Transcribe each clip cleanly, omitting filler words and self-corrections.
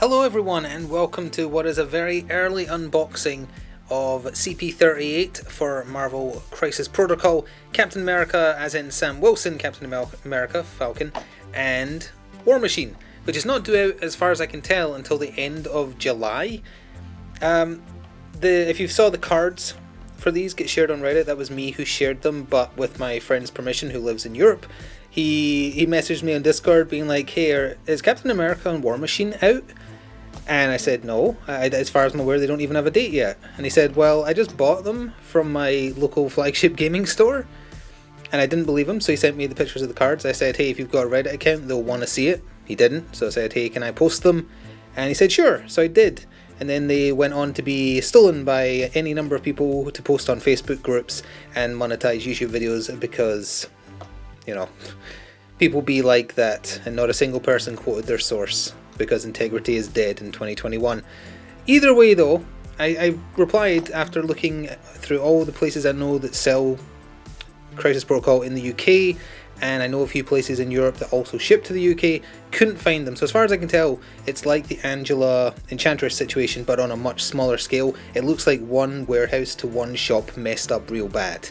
Hello everyone and welcome to what is a very early unboxing of CP38 for Marvel Crisis Protocol, Captain America as in Sam Wilson, Captain America, Falcon, and War Machine, which is not due out as far as I can tell until the end of July. If you saw the cards for these get shared on Reddit, that was me who shared them, but with my friend's permission who lives in Europe. He messaged me on Discord being like, hey, is Captain America and War Machine out? And I said, no, as far as I'm aware, they don't even have a date yet. And he said, well, I just bought them from my local flagship gaming store. And I didn't believe him, so he sent me the pictures of the cards. I said, hey, if you've got a Reddit account, they'll want to see it. He didn't, so I said, hey, can I post them? And he said, sure, so I did. And then they went on to be stolen by any number of people to post on Facebook groups and monetize YouTube videos because, you know, people be like that, and not a single person quoted their source because integrity is dead in 2021. Either way though, I replied after looking through all the places I know that sell Crisis Protocol in the UK, and I know a few places in Europe that also ship to the UK, couldn't find them. So as far as I can tell, it's like the Angela Enchantress situation, but on a much smaller scale. It looks like one warehouse to one shop messed up real bad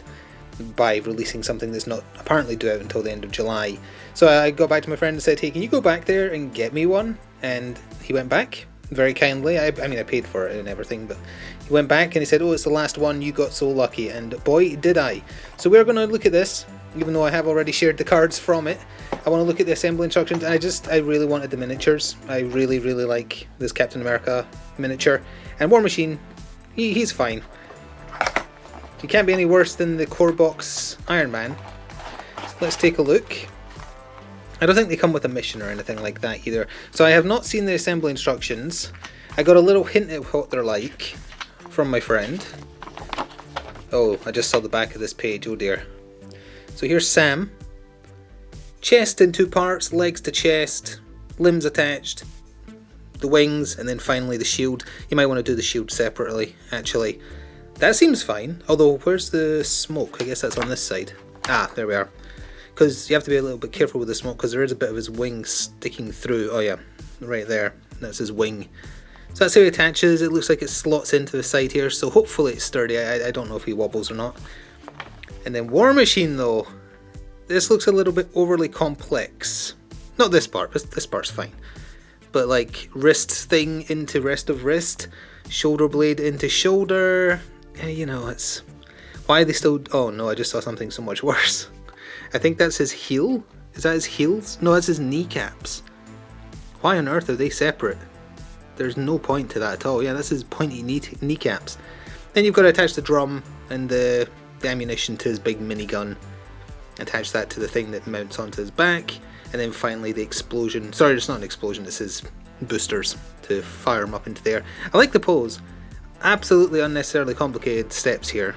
by releasing something that's not apparently due out until the end of July. So I got back to my friend and said, hey, can you go back there and get me one? And he went back very kindly. I mean, I paid for it and everything, but he went back and he said, oh, it's the last one, you got so lucky. And boy, did I. So we're going to look at this, even though I have already shared the cards from it. I want to look at the assembly instructions, and I really wanted the miniatures. I really like this Captain America miniature. And War Machine, he's fine. He can't be any worse than the core box Iron Man. So let's take a look. I don't think they come with a mission or anything like that either. So I have not seen the assembly instructions. I got a little hint at what they're like from my friend. Oh, I just saw the back of this page, oh dear. So here's Sam. Chest in two parts, legs to chest, limbs attached, the wings, and then finally the shield. You might want to do the shield separately, actually. That seems fine, although where's the smoke? I guess that's on this side. Ah, there we are. Because you have to be a little bit careful with the smoke because there is a bit of his wing sticking through. Oh yeah, right there. That's his wing. So that's how he attaches. It looks like it slots into the side here, so hopefully it's sturdy. I don't know if he wobbles or not. And then War Machine though. This looks a little bit overly complex. Not this part, but this part's fine. But like wrist thing into rest of wrist, shoulder blade into shoulder. Yeah, you know, it's... Why are they still... Oh no, I just saw something so much worse. I think that's his heel? Is that his heels? No, that's his kneecaps. Why on earth are they separate? There's no point to that at all. Yeah, that's his pointy kneecaps. Then you've got to attach the drum and the ammunition to his big minigun. Attach that to the thing that mounts onto his back. And then finally the explosion. Sorry, it's not an explosion, it's his boosters to fire him up into the air. I like the pose. Absolutely unnecessarily complicated steps here.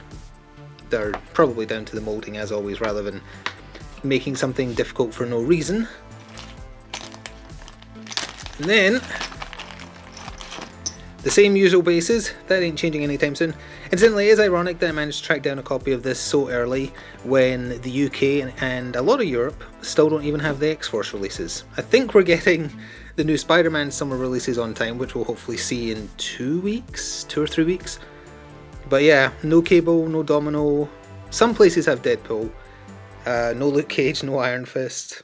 They're probably down to the molding as always, rather than making something difficult for no reason. And then the same usual bases, that ain't changing anytime soon. Incidentally, it is ironic that I managed to track down a copy of this so early when the UK and a lot of Europe still don't even have the X-Force releases. I think we're getting the new Spider-Man summer releases on time, which we'll hopefully see in 2 weeks, 2 or 3 weeks. But yeah, no Cable, no Domino. Some places have Deadpool. No Luke Cage, no Iron Fist.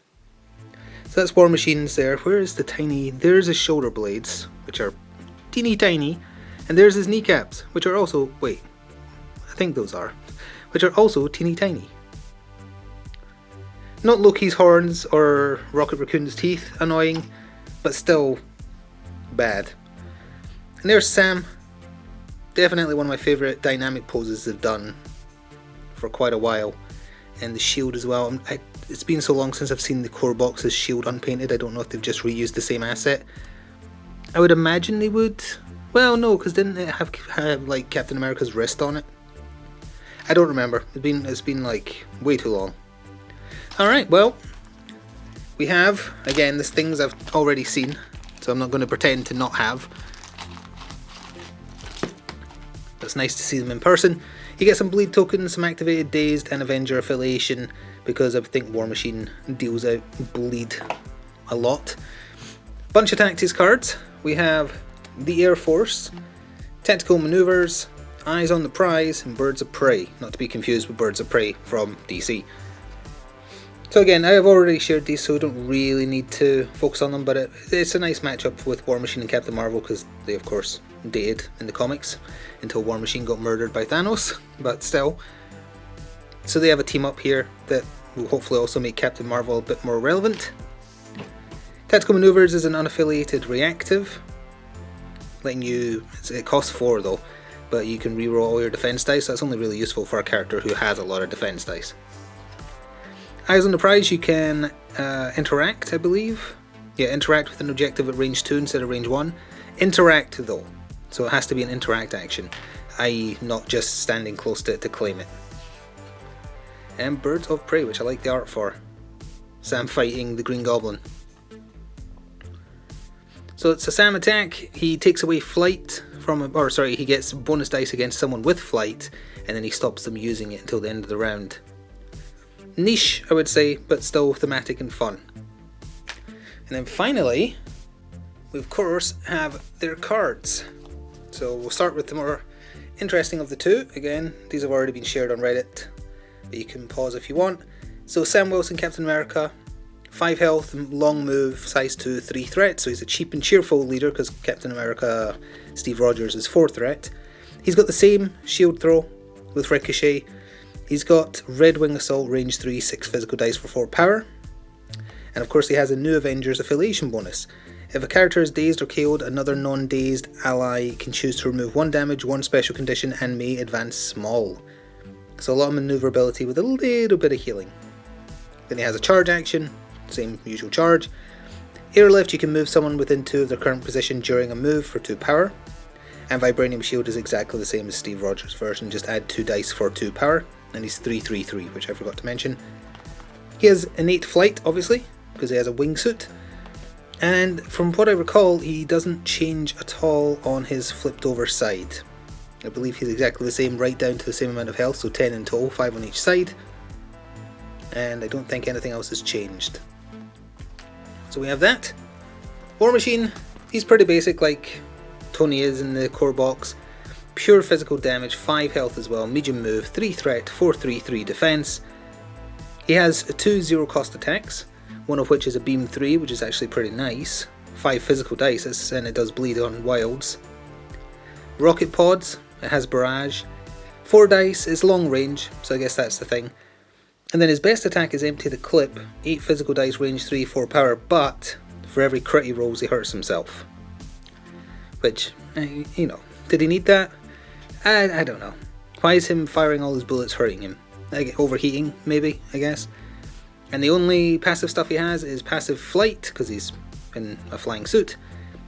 So that's War Machine's there. Where is the tiny... There's his shoulder blades, which are teeny tiny. And there's his kneecaps, which are also... Wait, I think those are. Which are also teeny tiny. Not Loki's horns or Rocket Raccoon's teeth, annoying, but still bad. And there's Sam. Definitely one of my favourite dynamic poses they've done for quite a while. And the shield as well. It's been so long since I've seen the core box's shield unpainted. I don't know if they've just reused the same asset. I would imagine they would. Well, no, because didn't it have like Captain America's wrist on it? I don't remember. It's been like way too long. Alright, well, we have, again, these things I've already seen, so I'm not going to pretend to not have. It's nice to see them in person. You get some bleed tokens, some activated Dazed and Avenger affiliation, because I think War Machine deals out bleed a lot. Bunch of tactics cards. We have the Air Force, Tactical Maneuvers, Eyes on the Prize, and Birds of Prey. Not to be confused with Birds of Prey from DC. So again, I have already shared these, so I don't really need to focus on them, but it's a nice matchup with War Machine and Captain Marvel, because they of course dated in the comics until War Machine got murdered by Thanos, but still. So they have a team up here that will hopefully also make Captain Marvel a bit more relevant. Tactical Maneuvers is an unaffiliated reactive, letting you, it costs 4 though, but you can reroll all your defense dice, so that's only really useful for a character who has a lot of defense dice. Eyes on the Prize, you can interact, I believe. Yeah, interact with an objective at range 2 instead of range 1. Interact though, so it has to be an interact action, i.e. not just standing close to it to claim it. And Birds of Prey, which I like the art for. Sam fighting the Green Goblin. So it's a Sam attack. He takes away flight from, he gets bonus dice against someone with flight, and then he stops them using it until the end of the round. Niche, I would say, but still thematic and fun. And then finally, we of course have their cards. So we'll start with the more interesting of the two. Again, these have already been shared on Reddit, but you can pause if you want. So Sam Wilson, Captain America, 5 health, long move, size 2, 3 threat. So he's a cheap and cheerful leader, because Captain America, Steve Rogers, is 4 threat. He's got the same shield throw with Ricochet. He's got Red Wing Assault, range 3, 6 physical dice for 4 power. And of course he has a New Avengers affiliation bonus. If a character is dazed or KO'd, another non-dazed ally can choose to remove 1 damage, 1 special condition, and may advance small. So a lot of maneuverability with a little bit of healing. Then he has a charge action, same usual charge. Airlift, you can move someone within 2 of their current position during a move for 2 power. And Vibranium Shield is exactly the same as Steve Rogers' version, just add 2 dice for 2 power. And he's 3/3/3, which I forgot to mention. He has innate flight, obviously, because he has a wingsuit. And from what I recall, he doesn't change at all on his flipped over side. I believe he's exactly the same, right down to the same amount of health, so 10 in total, 5 on each side. And I don't think anything else has changed. So we have that. War Machine, he's pretty basic like Tony is in the core box. Pure physical damage, 5 health as well, medium move, 3 threat, 4/3/3 defense. He has 2 zero cost attacks, one of which is a beam 3, which is actually pretty nice. 5 physical dice, and it does bleed on wilds. Rocket pods, it has barrage. 4 dice, it's long range, so I guess that's the thing. And then his best attack is empty the clip, 8 physical dice, range 3, 4 power, but for every crit he rolls he hurts himself. Which, you know, did he need that? I don't know. Why is him firing all his bullets hurting him? Overheating, maybe, I guess. And the only passive stuff he has is passive flight, because he's in a flying suit,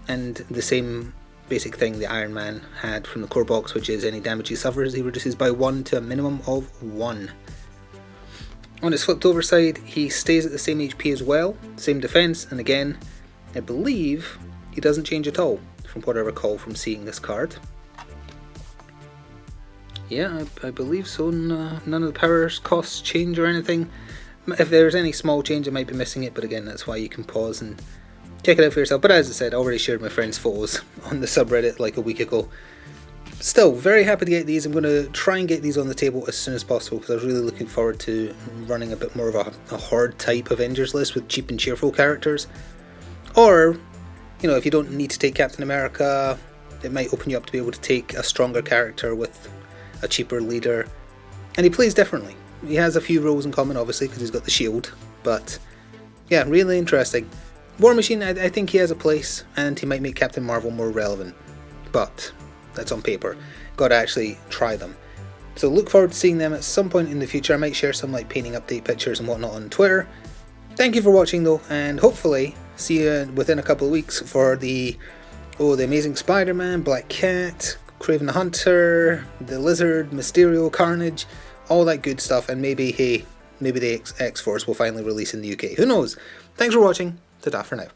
and the same basic thing the Iron Man had from the core box, which is any damage he suffers he reduces by 1 to a minimum of 1. On his flipped over side, he stays at the same HP as well, same defense, and again, I believe he doesn't change at all, from what I recall from seeing this card. Yeah, I believe so. None of the powers costs change or anything. If there's any small change I might be missing it, but again that's why you can pause and check it out for yourself. But as I said, I already shared my friend's photos on the subreddit like a week ago. Still, very happy to get these. I'm going to try and get these on the table as soon as possible, because I was really looking forward to running a bit more of a horde type Avengers list with cheap and cheerful characters. Or, you know, if you don't need to take Captain America, it might open you up to be able to take a stronger character with a cheaper leader, and he plays differently. He has a few roles in common, obviously, because he's got the shield, but yeah, really interesting. War Machine, I think he has a place, and he might make Captain Marvel more relevant, but that's on paper. Gotta actually try them. So look forward to seeing them at some point in the future. I might share some like painting update pictures and whatnot on Twitter. Thank you for watching though, and hopefully see you within a couple of weeks for the Amazing Spider-Man, Black Cat, Kraven the Hunter, the Lizard, Mysterio, Carnage, all that good stuff, and maybe the X-Force will finally release in the UK. Who knows? Thanks for watching. Ta-ta for now.